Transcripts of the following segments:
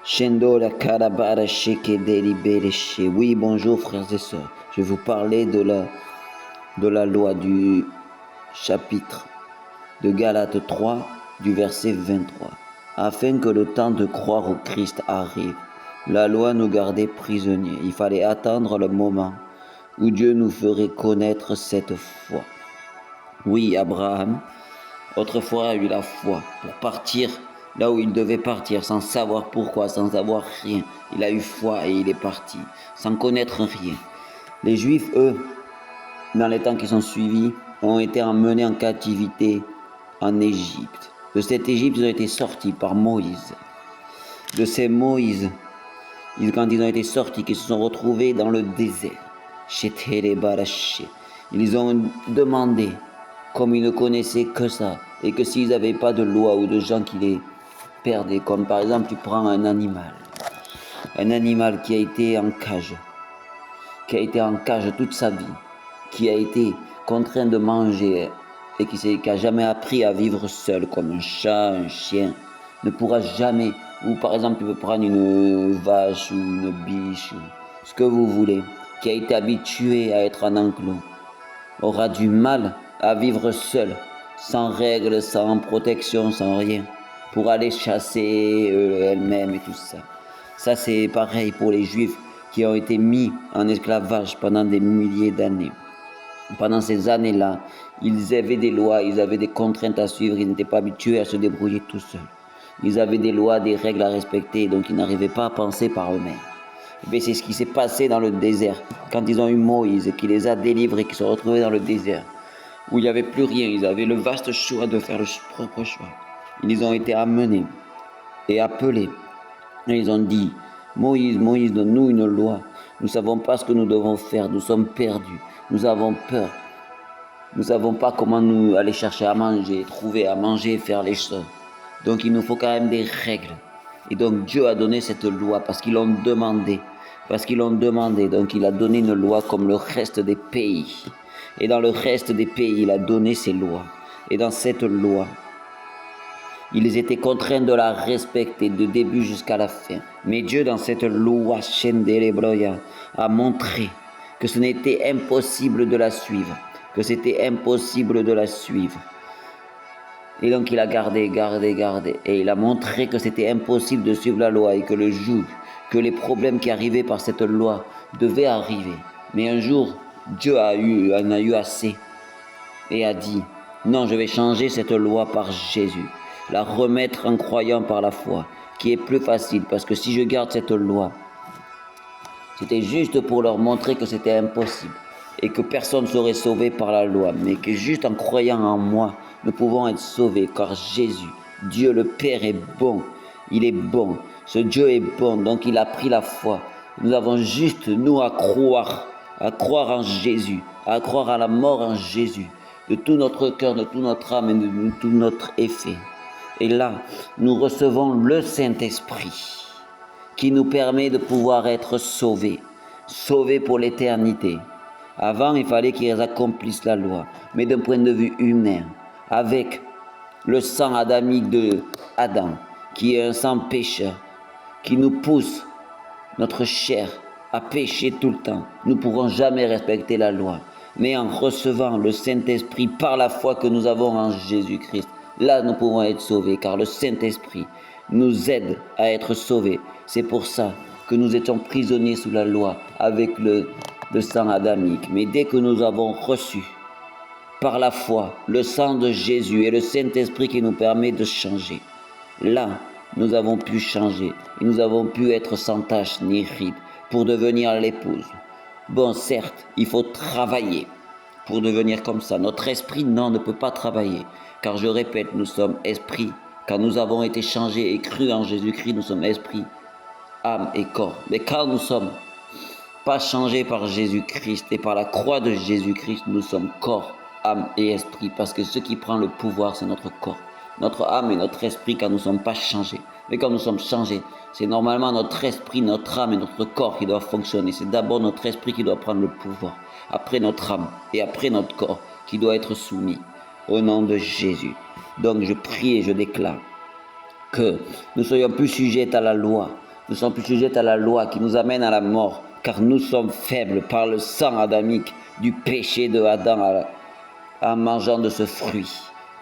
Shendo la karabara sheke delibere she. Oui, bonjour frères et sœurs. Je vais vous parler de la loi du chapitre de Galates 3, du verset 23. Afin que le temps de croire au Christ arrive, la loi nous gardait prisonniers. Il fallait attendre le moment où Dieu nous ferait connaître cette foi. Oui, Abraham, autrefois a eu la foi pour partir là où il devait partir, sans savoir pourquoi, sans savoir rien. Il a eu foi et il est parti, sans connaître rien. Les Juifs, eux, dans les temps qui sont suivis, ont été emmenés en captivité en Égypte. De cette Égypte, ils ont été sortis par Moïse. De ces Moïse, quand ils ont été sortis, qu'ils se sont retrouvés dans le désert, ils ont demandé, comme ils ne connaissaient que ça, et que s'ils n'avaient pas de loi ou de gens qui les perdaient, comme par exemple tu prends un animal qui a été en cage, toute sa vie, qui a été contraint de manger et qui n'a jamais appris à vivre seul, comme un chat, un chien, ne pourra jamais, ou par exemple tu peux prendre une vache ou une biche, ou ce que vous voulez, qui a été habitué à être en enclos, aura du mal à vivre seul, sans règles, sans protection, sans rien, pour aller chasser elle-même et tout ça. Ça c'est pareil pour les Juifs qui ont été mis en esclavage pendant des milliers d'années. Pendant ces années-là, ils avaient des lois, ils avaient des contraintes à suivre, ils n'étaient pas habitués à se débrouiller tout seuls. Ils avaient des lois, des règles à respecter, donc ils n'arrivaient pas à penser par eux-mêmes. Et c'est ce qui s'est passé dans le désert, quand ils ont eu Moïse, qui les a délivrés, qui se sont retrouvés dans le désert, où il n'y avait plus rien, ils avaient le vaste choix de faire leur propre choix. Ils ont été amenés et appelés, et ils ont dit, Moïse, donne-nous une loi. Nous ne savons pas ce que nous devons faire, nous sommes perdus, nous avons peur. Nous ne savons pas comment nous aller chercher à manger, trouver à manger, faire les choses. Donc il nous faut quand même des règles. Et donc Dieu a donné cette loi parce qu'ils l'ont demandé. Donc il a donné une loi comme le reste des pays. Et dans le reste des pays, il a donné ses lois. Et dans cette loi, ils étaient contraints de la respecter de début jusqu'à la fin. Mais Dieu, dans cette loi, a montré que ce n'était impossible de la suivre. Et donc il a gardé. Et il a montré que c'était impossible de suivre la loi et que le joug, que les problèmes qui arrivaient par cette loi devaient arriver. Mais un jour, Dieu en a eu assez et a dit, non, je vais changer cette loi par Jésus, la remettre en croyant par la foi, qui est plus facile, parce que si je garde cette loi, c'était juste pour leur montrer que c'était impossible et que personne ne serait sauvé par la loi, mais que juste en croyant en moi, nous pouvons être sauvés, car Jésus, Dieu le Père est bon, il est bon, ce Dieu est bon, donc il a pris la foi. Nous avons juste, nous, à croire en Jésus, à croire à la mort en Jésus, de tout notre cœur, de toute notre âme et de tout notre effet. Et là, nous recevons le Saint-Esprit qui nous permet de pouvoir être sauvés pour l'éternité. Avant, il fallait qu'ils accomplissent la loi, mais d'un point de vue humain, avec le sang adamique de Adam, qui est un sang pécheur, qui nous pousse, notre chair, à pécher tout le temps. Nous ne pourrons jamais respecter la loi. Mais en recevant le Saint-Esprit par la foi que nous avons en Jésus-Christ, là nous pouvons être sauvés, car le Saint-Esprit nous aide à être sauvés. C'est pour ça que nous étions prisonniers sous la loi avec le sang adamique. Mais dès que nous avons reçu par la foi le sang de Jésus et le Saint-Esprit qui nous permet de changer, là nous avons pu changer et nous avons pu être sans tache ni ride pour devenir l'épouse. Bon, certes, il faut travailler pour devenir comme ça. Notre esprit, non, ne peut pas travailler. Car je répète, nous sommes esprit. Quand nous avons été changés et crus en Jésus-Christ, nous sommes esprit, âme et corps. Mais quand nous ne sommes pas changés par Jésus-Christ et par la croix de Jésus-Christ, nous sommes corps, âme et esprit. Parce que ce qui prend le pouvoir, c'est notre corps, notre âme et notre esprit quand nous ne sommes pas changés. Mais quand nous sommes changés, c'est normalement notre esprit, notre âme et notre corps qui doivent fonctionner. C'est d'abord notre esprit qui doit prendre le pouvoir, après notre âme et après notre corps qui doit être soumis au nom de Jésus. Donc je prie et je déclare que nous soyons plus sujets à la loi, Nous sommes plus sujets à la loi qui nous amène à la mort, car nous sommes faibles par le sang adamique du péché de Adam en mangeant de ce fruit.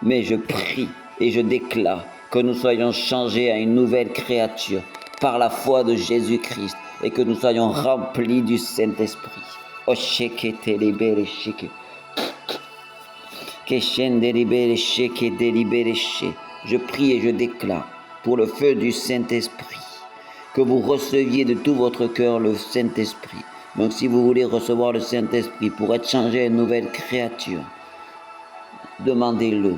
Mais je prie et je déclare que nous soyons changés à une nouvelle créature par la foi de Jésus-Christ et que nous soyons remplis du Saint-Esprit. Je prie et je déclare pour le feu du Saint-Esprit que vous receviez de tout votre cœur le Saint-Esprit. Donc si vous voulez recevoir le Saint-Esprit pour être changé à une nouvelle créature, demandez-le.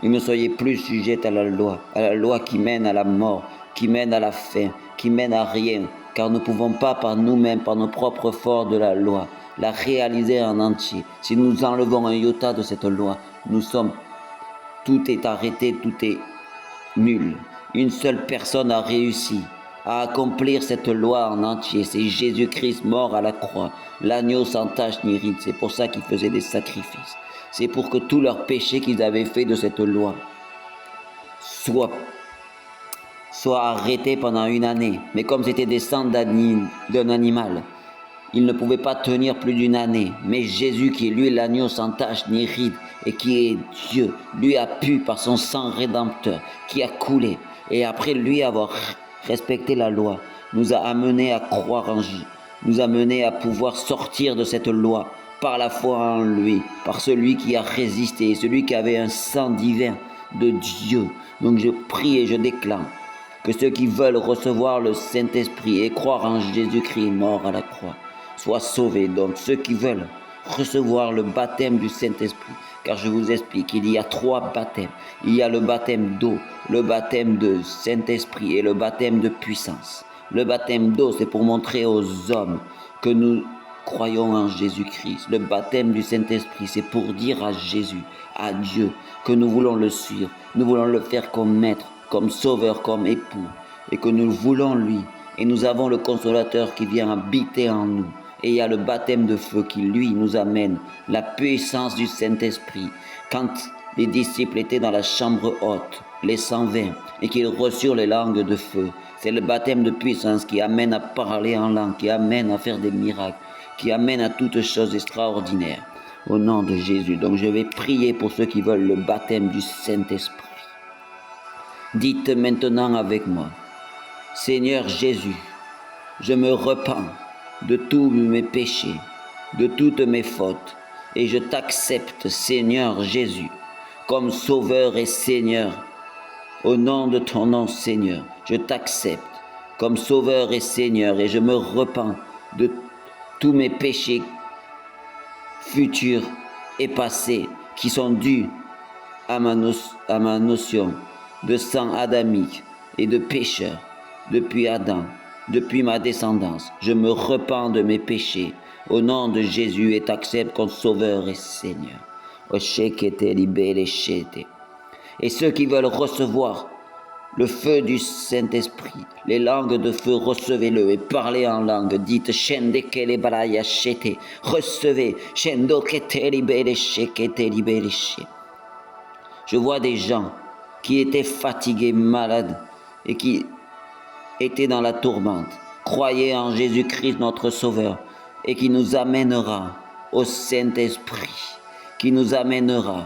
Et ne soyez plus sujets à la loi qui mène à la mort, qui mène à la faim, qui mène à rien, car nous ne pouvons pas par nous-mêmes, par nos propres forces de la loi, la réaliser en entier. Si nous enlevons un iota de cette loi, tout est arrêté, tout est nul. Une seule personne a réussi à accomplir cette loi en entier. C'est Jésus-Christ mort à la croix, l'agneau sans tache ni ride. C'est pour ça qu'il faisait des sacrifices. C'est pour que tous leurs péchés qu'ils avaient fait de cette loi soient arrêtés pendant une année. Mais comme c'était des sangs d'un animal, ils ne pouvaient pas tenir plus d'une année. Mais Jésus, qui est lui l'agneau sans tache ni ride, et qui est Dieu, lui a pu par son sang rédempteur, qui a coulé, et après lui avoir respecté la loi, nous a amenés à croire en Jésus, nous a amenés à pouvoir sortir de cette loi par la foi en lui, par celui qui a résisté, celui qui avait un sang divin de Dieu. Donc je prie et je déclare que ceux qui veulent recevoir le Saint-Esprit et croire en Jésus-Christ mort à la croix soient sauvés. Donc ceux qui veulent recevoir le baptême du Saint-Esprit, car je vous explique, il y a 3 baptêmes. Il y a le baptême d'eau, le baptême de Saint-Esprit et le baptême de puissance. Le baptême d'eau, c'est pour montrer aux hommes que nous croyons en Jésus-Christ. Le baptême du Saint-Esprit, c'est pour dire à Jésus, à Dieu, que nous voulons le suivre. Nous voulons le faire comme maître, comme sauveur, comme époux, et que nous voulons lui. Et nous avons le consolateur qui vient habiter en nous. Et il y a le baptême de feu qui, lui, nous amène la puissance du Saint-Esprit. Quand les disciples étaient dans la chambre haute, les 120, et qu'ils reçurent les langues de feu, c'est le baptême de puissance qui amène à parler en langue, qui amène à faire des miracles, qui amène à toutes choses extraordinaires. Au nom de Jésus. Donc je vais prier pour ceux qui veulent le baptême du Saint-Esprit. Dites maintenant avec moi, Seigneur Jésus, je me repens de tous mes péchés, de toutes mes fautes, et je t'accepte, Seigneur Jésus, comme Sauveur et Seigneur. Au nom de ton nom, Seigneur, je t'accepte comme Sauveur et Seigneur, et je me repens de tous mes péchés futurs et passés qui sont dus à ma notion de sang adamique et de pécheur depuis Adam, depuis ma descendance. Je me repens de mes péchés au nom de Jésus et t'accepte comme Sauveur et Seigneur. Et ceux qui veulent recevoir le feu du Saint-Esprit, les langues de feu, recevez-le et parlez en langue. Dites recevez. Je vois des gens qui étaient fatigués, malades et qui étaient dans la tourmente. Croyez en Jésus-Christ notre Sauveur et qui nous amènera au Saint-Esprit, qui nous amènera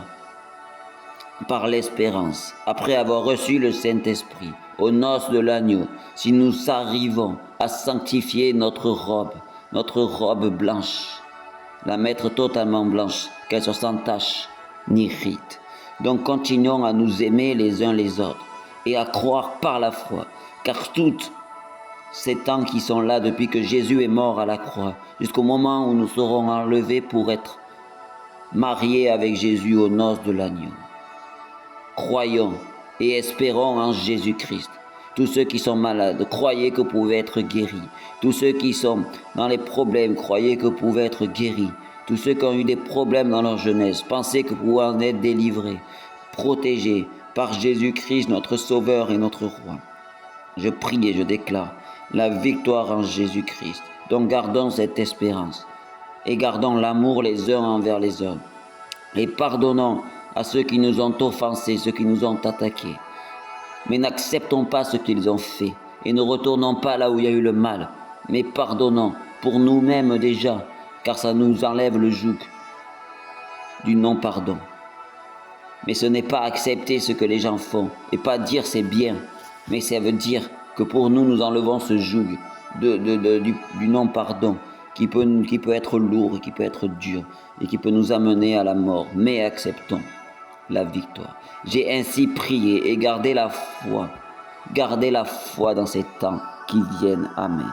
par l'espérance, après avoir reçu le Saint-Esprit, aux noces de l'agneau, si nous arrivons à sanctifier notre robe blanche, la mettre totalement blanche, qu'elle soit sans tache ni ride. Donc continuons à nous aimer les uns les autres et à croire par la foi, car tous ces temps qui sont là depuis que Jésus est mort à la croix, jusqu'au moment où nous serons enlevés pour être mariés avec Jésus aux noces de l'agneau. Croyons et espérons en Jésus-Christ. Tous ceux qui sont malades, croyez que vous pouvez être guéris. Tous ceux qui sont dans les problèmes, croyez que vous pouvez être guéris. Tous ceux qui ont eu des problèmes dans leur jeunesse, pensez que vous pouvez en être délivrés, protégés par Jésus-Christ, notre Sauveur et notre Roi. Je prie et je déclare la victoire en Jésus-Christ. Donc gardons cette espérance et gardons l'amour les uns envers les autres. Et pardonnons à ceux qui nous ont offensés, ceux qui nous ont attaqués. Mais n'acceptons pas ce qu'ils ont fait, et ne retournons pas là où il y a eu le mal, mais pardonnons pour nous-mêmes déjà, car ça nous enlève le joug du non-pardon. Mais ce n'est pas accepter ce que les gens font, et pas dire c'est bien, mais ça veut dire que pour nous, nous enlevons ce joug du non-pardon qui peut être lourd, et qui peut être dur, et qui peut nous amener à la mort. Mais acceptons la victoire. J'ai ainsi prié et gardé la foi dans ces temps qui viennent. Amen.